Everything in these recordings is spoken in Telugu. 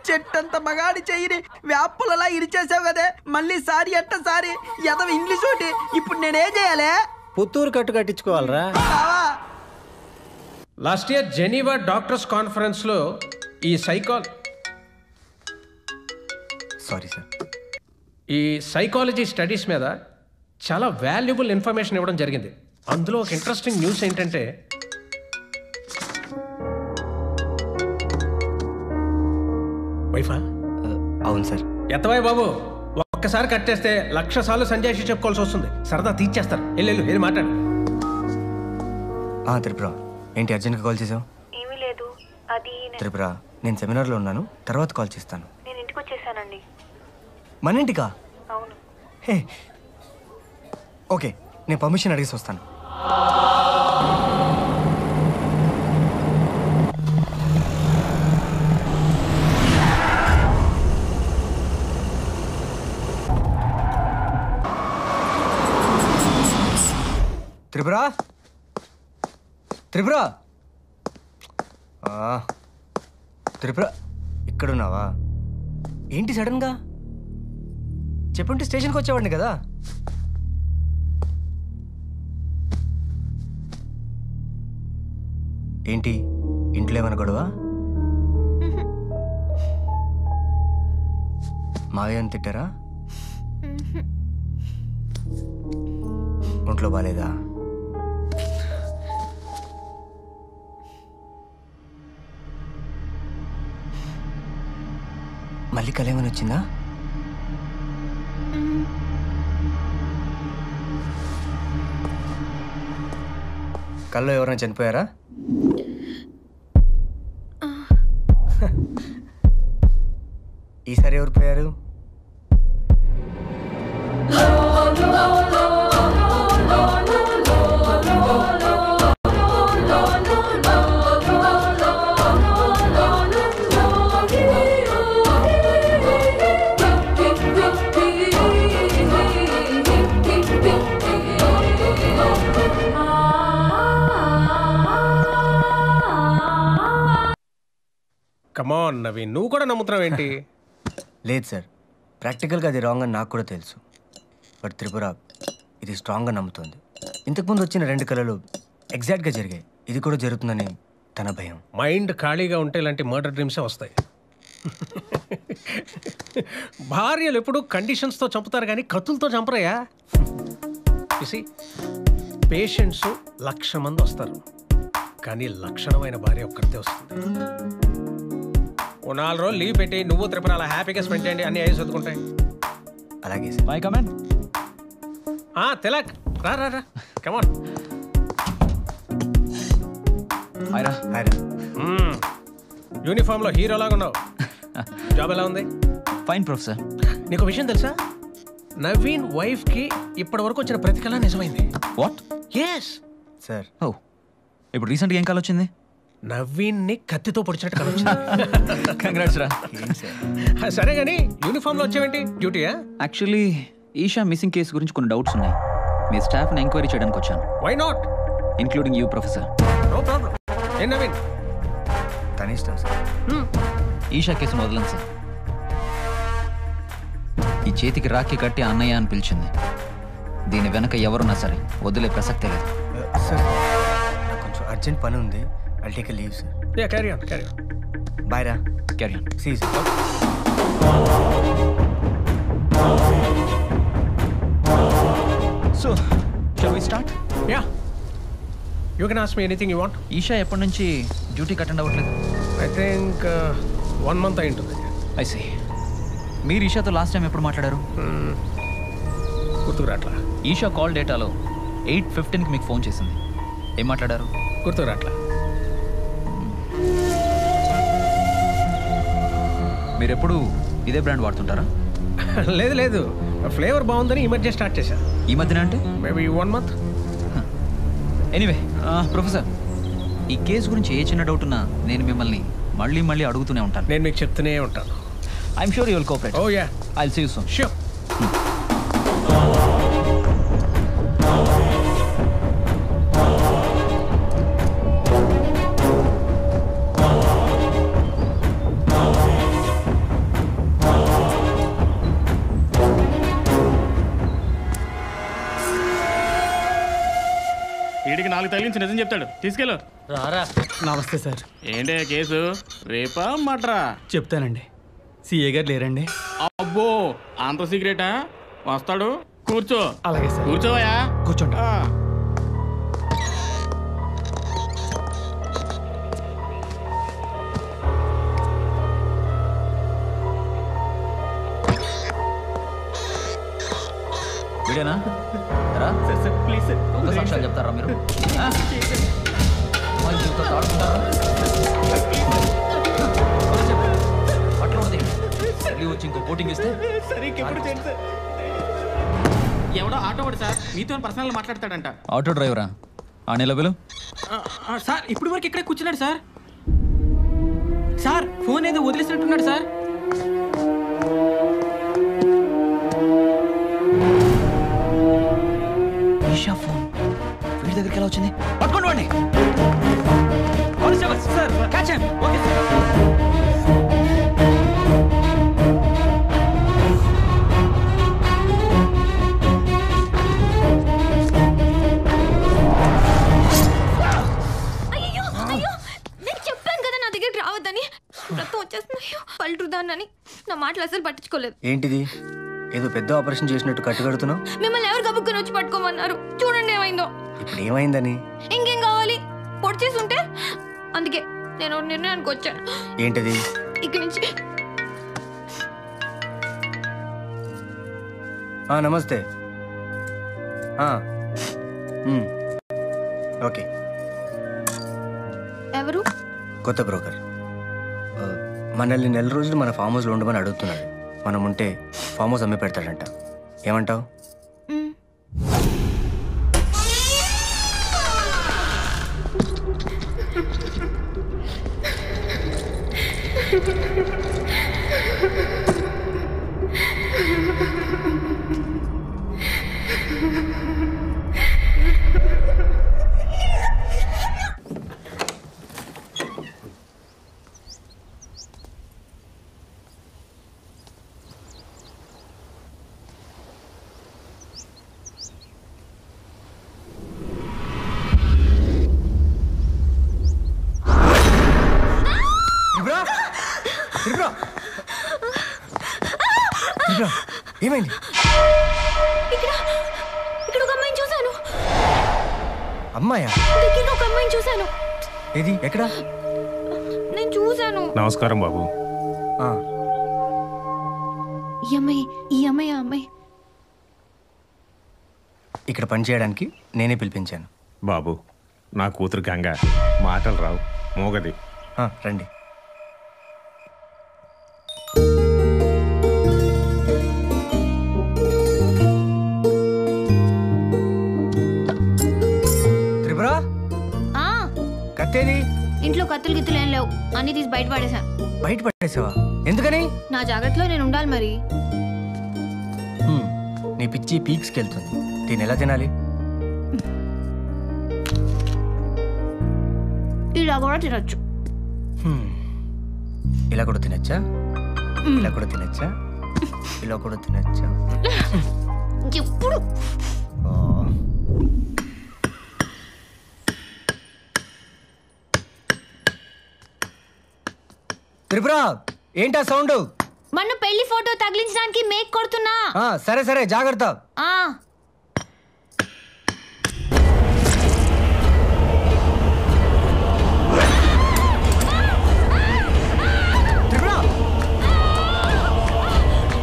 చెట్టంత మగాడి చెయ్యిని వ్యాపులలా ఇరిచేసావు కదే, మళ్ళీ సారీ అంట సారీ ఎదవ ఇంగ్లీష్ ఒకటి. ఇప్పుడు నేనేం చేయాలి? పుత్తూరు కట్టు కట్టించుకోవాలరా. లాస్ట్ ఇయర్ జెనీవా డాక్టర్స్ కాన్ఫరెన్స్లో ఈ సైకాలజీ స్టడీస్ మీద చాలా వాల్యుబుల్ ఇన్ఫర్మేషన్ ఇవ్వడం జరిగింది. అందులో ఒక ఇంట్రెస్టింగ్ న్యూస్ ఏంటంటే వైఫా? అవును సార్. ఎత్తవాయి బాబు, ఒక్కసారి కట్టేస్తే 1,00,000 సార్లు సంజయ్ చెప్పుకోవాల్సి వస్తుంది. సరదా తీర్చేస్తారు. వెళ్ళి మాట్లాడు. త్రిపుర, ఏంటి అర్జెంట్గా కాల్ చేసావు? ఏమీ లేదు. అది త్రిపుర, నేను సెమినార్లో ఉన్నాను, తర్వాత కాల్ చేస్తాను. నేను ఇంటికి వచ్చేసానండి. మన ఇంటికా? అవును. హే ఓకే, నేను పర్మిషన్ అడిగేసి వస్తాను. త్రిపుర, త్రిపుర, త్రిపుర, ఇక్కడున్నావా? ఏంటి సడన్గా? చెప్పుంటే స్టేషన్కి వచ్చేవాడిని కదా. ఏంటి ఇంట్లో ఏమైనా గొడవ? మావయ్యని తిట్టారా? ఒంట్లో బాలేదా? మళ్ళీ కళ ఏమైనా వచ్చిందా? కల్లో ఎవరైనా చనిపోయారా? ఈసారి ఎవరు పోయారు? కమాన్ నవీన్, నువ్వు కూడా నమ్ముతున్నావు ఏంటి? లేదు సార్, ప్రాక్టికల్గా అది రాంగ్ అని నాకు కూడా తెలుసు. బట్ త్రిపుర ఇది స్ట్రాంగ్గా నమ్ముతుంది. ఇంతకుముందు వచ్చిన 2 కళలు ఎగ్జాక్ట్గా జరిగాయి. ఇది కూడా జరుగుతుందని తన భయం. మైండ్ ఖాళీగా ఉంటే ఇలాంటి మర్డర్ డ్రీమ్సే వస్తాయి. భార్యలు ఎప్పుడు కండిషన్స్తో చంపుతారు కానీ కత్తులతో చంపరయ్యా. చూసి పేషెంట్స్ 1,00,000 మంది వస్తారు, కానీ లక్షణమైన భార్య ఒక్కరితే వస్తుంది. 4 రోజులు లీవ్ పెట్టి నువ్వు త్రిపుర అలా హ్యాపీగా స్పెండ్ చేయండి, అన్ని అయ్యి చదువుకుంటాయి. అలాగే సార్. My comment. తిలక్ రా రా రా, కమాన్. హాయ్రా. యూనిఫామ్ లో హీరో లాగా ఉన్నావు. జాబ్ ఎలా ఉంది? Fine professor. నీకు విషయం తెలుసా, నవీన్ వైఫ్ కి ఇప్పటి వరకు వచ్చిన ప్రతి కళ నిజమైంది. వాట్? Yes sir. ఓ, ఇప్పుడు రీసెంట్గా ఏం కాల్ వచ్చింది? నవీన్ ని కత్తితో పొడిచినట్టు కళ వచ్చింది. కంగ్రాట్స్ రా. సరే కానీ యూనిఫామ్ లో వచ్చావేంటి? డ్యూటీయా? యాక్చువల్లీ ఈషా మిస్సింగ్ కేసు గురించి కొన్ని డౌట్స్ ఉన్నాయి. మీ స్టాఫ్ని ఎంక్వైరీ చేయడానికి వచ్చాను. Why not, including you professor. No problem. ఏం నవీన్? తన ఇష్టం సార్. ఈషా కేసును వదలను సార్. ఈ చేతికి రాఖీ కట్టి అన్నయ్య అని పిలిచింది. దీని వెనక ఎవరున్నా సరే వదిలే ప్రసక్తే లేదు. సార్, నాకు కొంచెం అర్జెంట్ పని ఉంది. I'll take a leave, sir. Yeah, carry on. Bye, Ra. Carry on. See you, sir. So, shall we start? Yeah. You can ask me anything you want. Isha ఎప్పటి నుంచి డ్యూటీకి అటెండ్ అవ్వట్లేదు? I think 1 month అయి ఉంటుంది. I see. మీరు ఈషాతో లాస్ట్ టైం ఎప్పుడు మాట్లాడారు? గుర్తుకురాట్లా. ఈషా కాల్ డేటాలో 8:15కి మీకు ఫోన్ చేసింది. ఏం మాట్లాడారు? గుర్తుకురాట్లా. మీరు ఎప్పుడు ఇదే బ్రాండ్ వాడుతుంటారా? లేదు, ఫ్లేవర్ బాగుందని ఈ మధ్య స్టార్ట్ చేశా. ఈ మధ్యన అంటే మేబీ 1 month. ఎనీవే ప్రొఫెసర్, ఈ కేసు గురించి ఏ చిన్న డౌట్ ఉన్నా నేను మిమ్మల్ని మళ్ళీ అడుగుతూనే ఉంటాను. నేను మీకు చెప్తూనే ఉంటాను. I'm sure you will cooperate. Oh yeah, I will see you soon. Sure. నాలుగు తగిలించి నిజం చెప్తాడు. తీసుకెళ్ళు. రారా. నమస్తే సార్. ఏంటే కేసు? రేపా మట్రా? చెప్తానండి. సిఏ గారు లేరండి? అబ్బో అంత సీక్రెటా? వస్తాడు, కూర్చో. అలాగే సార్. కూర్చోవయా. కూర్చోండి. వీడేనా? Please sir. దొంగ సాక్ష్యాలు చెప్తారా మీరు? అమ్మాయి జీవితంతో ఆడుకుంటారా? అట్లా ఉండదు. మళ్ళీ వచ్చి ఇంకో కోటింగ్ ఇస్తే ఎవడో ఆటో వాడు సార్, మీతో పర్సనల్ మాట్లాడతాడంట. ఆటో డ్రైవరా? ఆ నిలబెలు. సార్ ఇప్పుడు వరకు ఇక్కడే కూర్చున్నాడు సార్. సార్ ఫోన్ ఏదో వదిలేసినట్టున్నాడు సార్. ఈషా ఫోన్ వీడి దగ్గరికి ఎలా వచ్చింది? పట్టుకోండి వాడిని. Sir catch him. Okay sir. అయ్యో అయ్యో నేను చెప్పాను కదా నా దగ్గరికి రావద్దని. రక్తం వచ్చేస్తున్నాయి. పల్టుదాన్ని నా మాటలు అసలు పట్టించుకోలేదు. ఏంటిది? ఏదో పెద్ద ఆపరేషన్ చేసినట్టు కట్టుకడుతున్నావు. మిమ్మల్ని ఎవరు గబుక్కుని వచ్చి పట్టుకోమన్నారు? చూడండి ఏమైందో. ఇప్పుడు ఏమైందని? ఇంకేం కావాలి? పొడి చేసి ఉంటే. అందుకే నేను ఒక నిర్ణయానికి వచ్చాను. ఏంటిది? ఇక్కడి నుంచి. నమస్తే. ఓకే. ఎవరు? కొత్త బ్రోకర్. మనల్ని నెల రోజులు మన ఫామ్ హౌస్లో ఉండమని అడుగుతున్నాడు. మనం ఉంటే ఫామ్ హౌస్ అమ్మి పెడతాడంట. ఏమంటావు? ఏమైంది? ఇక్కడ ఒక అమ్మాయిని చూశాను. అమ్మాయా? దగ్గర ఒక అమ్మాయిని చూశాను. ఏది? ఎక్కడ? నేను చూశాను. నమస్కారం బాబు. ఈ అమ్మాయి ఇక్కడ పని చేయడానికి నేనే పిలిపించాను. బాబు నా కూతురు గంగ, మాటలు రావు, మోగది. రండి. త్రిపుర, కత్తేది? ఇంట్లో కత్తులు గిత్తులు ఏం లేవు. అన్ని తీసి బయట పడేశాను. బయట పడేసావా? ఎందుకని? నా జాగ్రత్తలో నేను ఉండాలి మరి. నీ పిచ్చి పీక్స్కి వెళ్తుంది. దీన్ని ఎలా తినాలి? ఇలా కూడా తినొచ్చు. ఇలా కూడా తినచ్చా? ఇలా కూడా తినచ్చా? ఇలా కూడా తినచ్చా? ఎప్పుడు త్రిపుర, ఏంటా సౌండ్? మన పెళ్లి ఫోటో తగిలించడానికి మేక్ కొడుతున్నా. సరే సరే, జాగ్రత్త. త్రిపుర,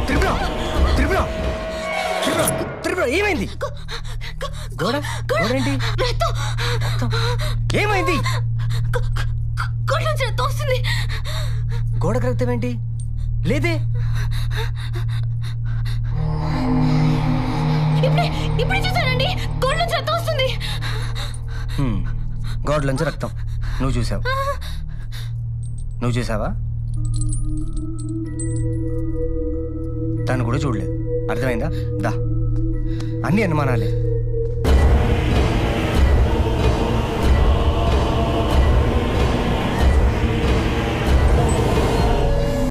త్రిపుర, త్రిపుర, త్రిపుర, ఏమైంది? గోడ గోడేంటి? ఏమైంది? గోడకు రక్తం ఏంటి? లేదే. ఇప్పుడే చూసానండి. గోడ నుంచి రక్తం వస్తుంది. గోడలోంచి రక్తం నువ్వు చూసావు? నువ్వు చూసావా? తను కూడా చూడలేదు. అర్థమైందా? దా, అన్ని అనుమానాలే.